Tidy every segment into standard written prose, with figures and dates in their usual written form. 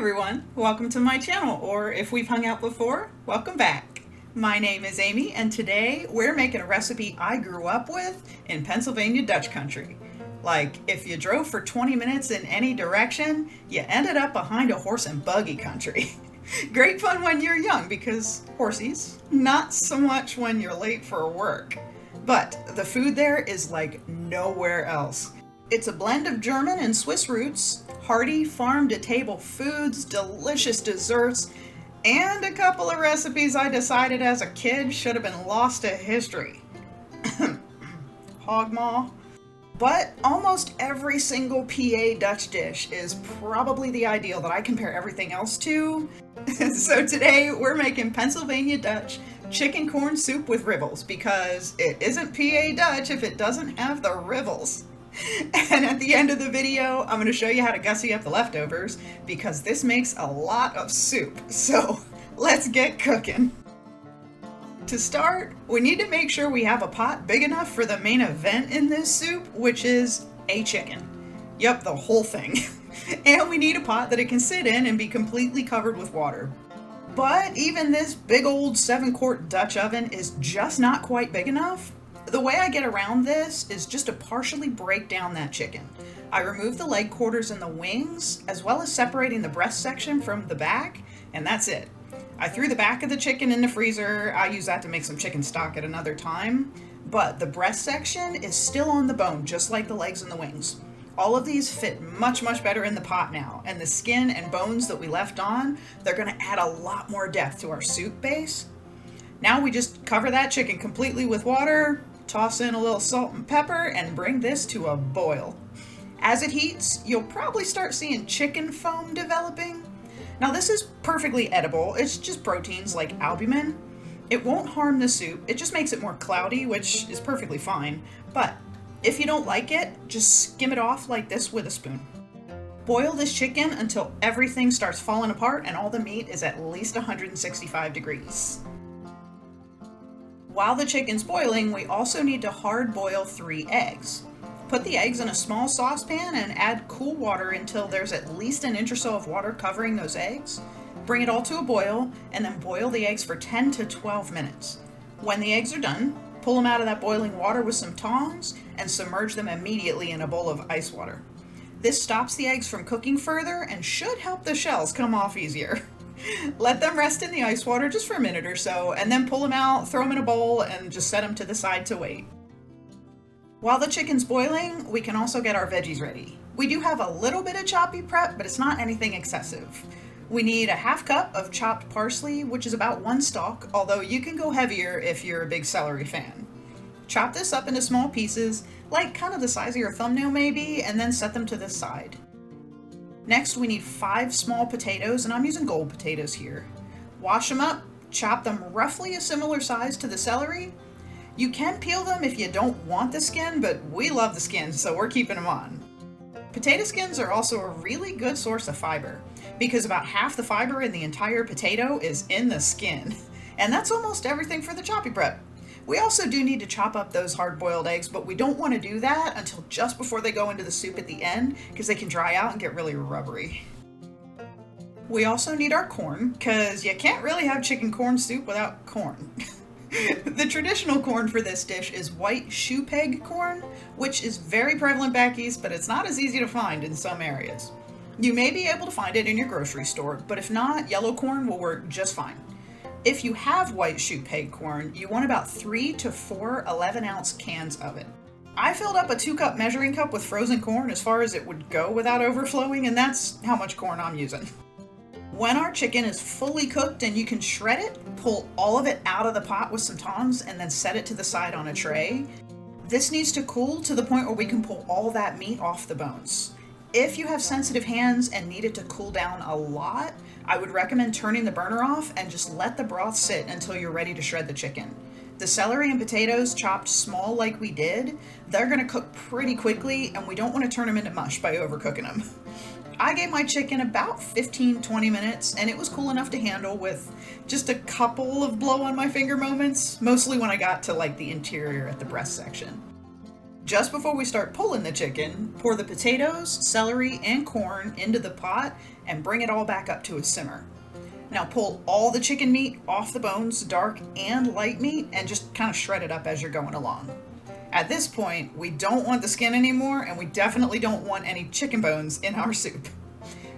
everyone, welcome to my channel, or if we've hung out before, welcome back. My name is Amy, and today we're making a recipe I grew up with in Pennsylvania Dutch country. Like, if you drove for 20 minutes in any direction, you ended up behind a horse and buggy country. Great fun when you're young because horsies, not so much when you're late for work. But the food there is like nowhere else. It's a blend of German and Swiss roots, hearty farm-to-table foods, delicious desserts, and a couple of recipes I decided as a kid should have been lost to history. Hog maw. But almost every single PA Dutch dish is probably the ideal that I compare everything else to. So today we're making Pennsylvania Dutch chicken corn soup with Rivels because it isn't PA Dutch if it doesn't have the Rivels. And at the end of the video, I'm going to show you how to gussy up the leftovers because this makes a lot of soup. So let's get cooking. To start, we need to make sure we have a pot big enough for the main event in this soup, which is a chicken. Yep, the whole thing. And we need a pot that it can sit in and be completely covered with water. But even this big old 7-quart Dutch oven is just not quite big enough. The way I get around this is just to partially break down that chicken. I remove the leg quarters and the wings, as well as separating the breast section from the back, and that's it. I threw the back of the chicken in the freezer. I use that to make some chicken stock at another time, but the breast section is still on the bone, just like the legs and the wings. All of these fit much better in the pot now, and the skin and bones that we left on, they're gonna add a lot more depth to our soup base. Now we just cover that chicken completely with water, toss in a little salt and pepper, and bring this to a boil. As it heats, you'll probably start seeing chicken foam developing. Now this is perfectly edible, it's just proteins like albumin. It won't harm the soup, it just makes it more cloudy, which is perfectly fine. But if you don't like it, just skim it off like this with a spoon. Boil this chicken until everything starts falling apart and all the meat is at least 165 degrees. While the chicken's boiling, we also need to hard boil 3 eggs. Put the eggs in a small saucepan and add cool water until there's at least an inch or so of water covering those eggs. Bring it all to a boil and then boil the eggs for 10 to 12 minutes. When the eggs are done, pull them out of that boiling water with some tongs and submerge them immediately in a bowl of ice water. This stops the eggs from cooking further and should help the shells come off easier. Let them rest in the ice water just for a minute or so, and then pull them out, throw them in a bowl, and just set them to the side to wait. While the chicken's boiling, we can also get our veggies ready. We do have a little bit of choppy prep, but it's not anything excessive. We need a half cup of chopped parsley, which is about 1 stalk, although you can go heavier if you're a big celery fan. Chop this up into small pieces, like kind of the size of your thumbnail maybe, and then set them to the side. Next, we need 5 small potatoes, and I'm using gold potatoes here. Wash them up, chop them roughly a similar size to the celery. You can peel them if you don't want the skin, but we love the skin, so we're keeping them on. Potato skins are also a really good source of fiber, because about half the fiber in the entire potato is in the skin. And that's almost everything for the choppy prep. We also do need to chop up those hard-boiled eggs, but we don't want to do that until just before they go into the soup at the end, because they can dry out and get really rubbery. We also need our corn, because you can't really have chicken corn soup without corn. The traditional corn for this dish is white shoe peg corn, which is very prevalent back east, but it's not as easy to find in some areas. You may be able to find it in your grocery store, but if not, yellow corn will work just fine. If you have white shoe peg corn, you want about 3 to 4 11-ounce cans of it. I filled up a 2-cup measuring cup with frozen corn as far as it would go without overflowing, and that's how much corn I'm using. When our chicken is fully cooked and you can shred it, pull all of it out of the pot with some tongs and then set it to the side on a tray. This needs to cool to the point where we can pull all that meat off the bones. If you have sensitive hands and need it to cool down a lot, I would recommend turning the burner off and just let the broth sit until you're ready to shred the chicken. The celery and potatoes chopped small like we did, they're going to cook pretty quickly and we don't want to turn them into mush by overcooking them. I gave my chicken about 15-20 minutes and it was cool enough to handle with just a couple of blow on my finger moments, mostly when I got to like the interior at the breast section. Just before we start pulling the chicken, pour the potatoes, celery, and corn into the pot and bring it all back up to a simmer. Now pull all the chicken meat off the bones, dark and light meat, and just kind of shred it up as you're going along. At this point, we don't want the skin anymore, and we definitely don't want any chicken bones in our soup.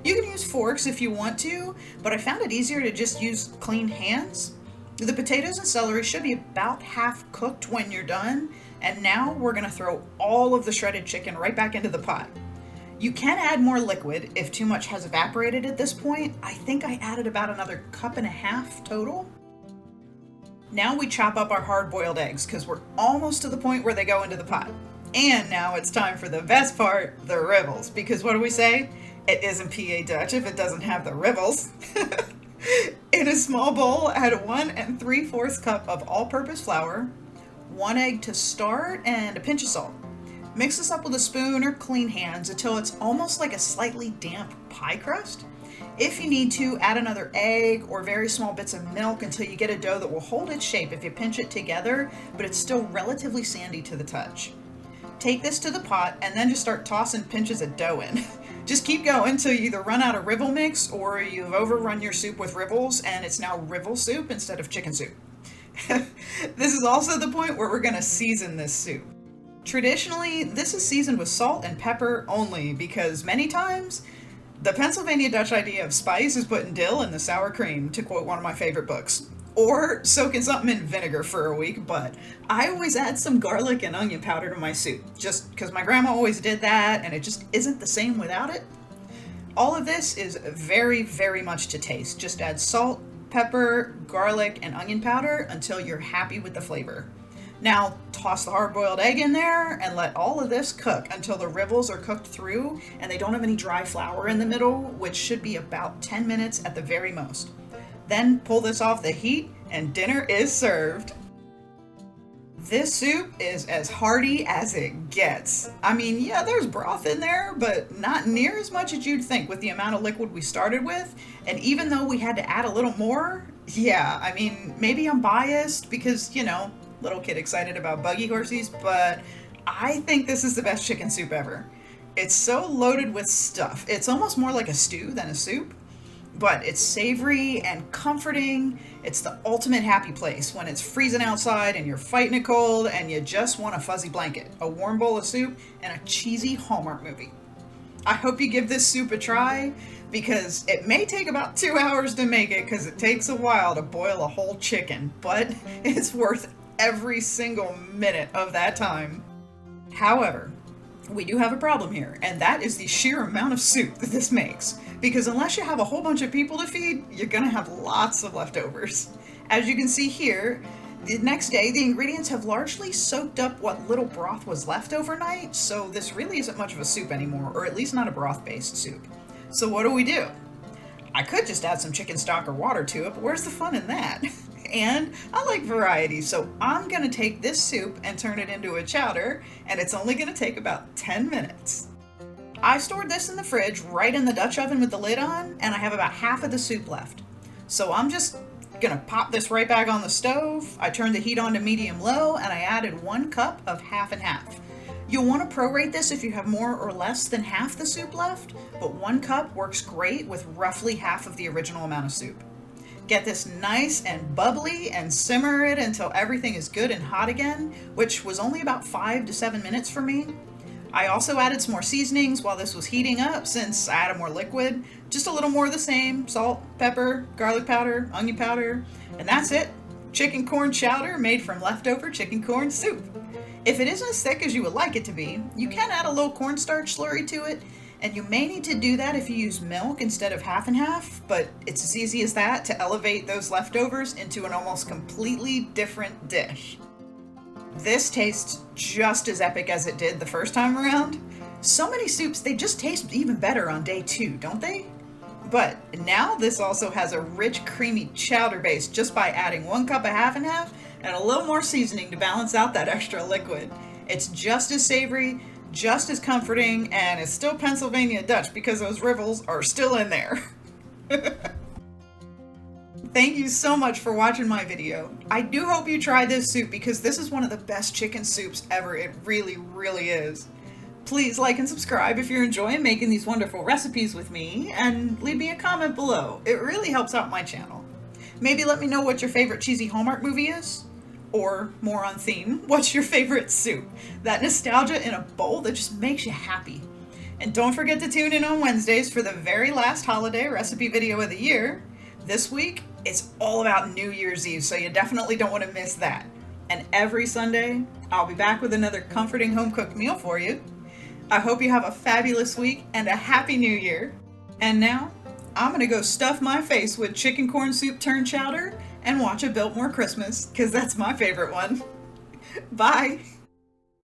You can use forks if you want to, but I found it easier to just use clean hands. The potatoes and celery should be about half cooked when you're done, and now we're going to throw all of the shredded chicken right back into the pot. You can add more liquid if too much has evaporated at this point. I think I added about another cup and a half total. Now we chop up our hard-boiled eggs because we're almost to the point where they go into the pot. And now it's time for the best part, the Rivels, because what do we say? It isn't PA Dutch if it doesn't have the Rivels. In a small bowl, add 1 3/4 cup of all-purpose flour, 1 egg to start, and a pinch of salt. Mix this up with a spoon or clean hands until it's almost like a slightly damp pie crust. If you need to, add another egg or very small bits of milk until you get a dough that will hold its shape if you pinch it together, but it's still relatively sandy to the touch. Take this to the pot and then just start tossing pinches of dough in. Just keep going until you either run out of Rivel mix or you've overrun your soup with Rivels and it's now Rivel soup instead of chicken soup. This is also the point where we're going to season this soup. Traditionally, this is seasoned with salt and pepper only because many times the Pennsylvania Dutch idea of spice is putting dill in the sour cream, to quote one of my favorite books. Or soaking something in vinegar for a week, but I always add some garlic and onion powder to my soup, just because my grandma always did that, and it just isn't the same without it. All of this is very, very much to taste. Just add salt, pepper, garlic, and onion powder until you're happy with the flavor. Now, toss the hard-boiled egg in there and let all of this cook until the Rivels are cooked through and they don't have any dry flour in the middle, which should be about 10 minutes at the very most. Then pull this off the heat and dinner is served. This soup is as hearty as it gets. I mean, yeah, there's broth in there, but not near as much as you'd think with the amount of liquid we started with. And even though we had to add a little more, yeah, I mean, maybe I'm biased because, little kid excited about buggy horsies, but I think this is the best chicken soup ever. It's so loaded with stuff. It's almost more like a stew than a soup. But it's savory and comforting. It's the ultimate happy place when it's freezing outside and you're fighting a cold and you just want a fuzzy blanket, a warm bowl of soup, and a cheesy Hallmark movie. I hope you give this soup a try because it may take about 2 hours to make it because it takes a while to boil a whole chicken, but it's worth every single minute of that time. However, we do have a problem here, and that is the sheer amount of soup that this makes. Because unless you have a whole bunch of people to feed, you're gonna have lots of leftovers. As you can see here, the next day the ingredients have largely soaked up what little broth was left overnight, so this really isn't much of a soup anymore, or at least not a broth-based soup. So what do? I could just add some chicken stock or water to it, but where's the fun in that? And I like variety, so I'm gonna take this soup and turn it into a chowder, and it's only gonna take about 10 minutes. I stored this in the fridge right in the Dutch oven with the lid on, and I have about half of the soup left. So I'm just gonna pop this right back on the stove. I turned the heat on to medium low, and I added 1 cup of half and half. You'll want to prorate this if you have more or less than half the soup left, but 1 cup works great with roughly half of the original amount of soup. Get this nice and bubbly and simmer it until everything is good and hot again, which was only about 5 to 7 minutes for me. I also added some more seasonings while this was heating up since I added more liquid. Just a little more of the same: salt, pepper, garlic powder, onion powder, and that's it. Chicken corn chowder made from leftover chicken corn soup. If it isn't as thick as you would like it to be, you can add a little cornstarch slurry to it, and you may need to do that if you use milk instead of half and half, but it's as easy as that to elevate those leftovers into an almost completely different dish. This tastes just as epic as it did the first time around. So many soups, they just taste even better on day 2, don't they? But now this also has a rich, creamy chowder base just by adding 1 cup of half and half and a little more seasoning to balance out that extra liquid. It's just as savory, just as comforting, and it's still Pennsylvania Dutch because those Rivels are still in there. Thank you so much for watching my video. I do hope you try this soup because this is one of the best chicken soups ever. It really, really is. Please like and subscribe if you're enjoying making these wonderful recipes with me, and leave me a comment below. It really helps out my channel. Maybe let me know what your favorite cheesy Hallmark movie is. Or, more on theme, what's your favorite soup? That nostalgia in a bowl that just makes you happy. And don't forget to tune in on Wednesdays for the very last holiday recipe video of the year. This week, it's all about New Year's Eve, so you definitely don't want to miss that. And every Sunday, I'll be back with another comforting home-cooked meal for you. I hope you have a fabulous week and a happy new year. And now, I'm gonna go stuff my face with chicken corn soup turned chowder and watch A Biltmore Christmas, because that's my favorite one. Bye!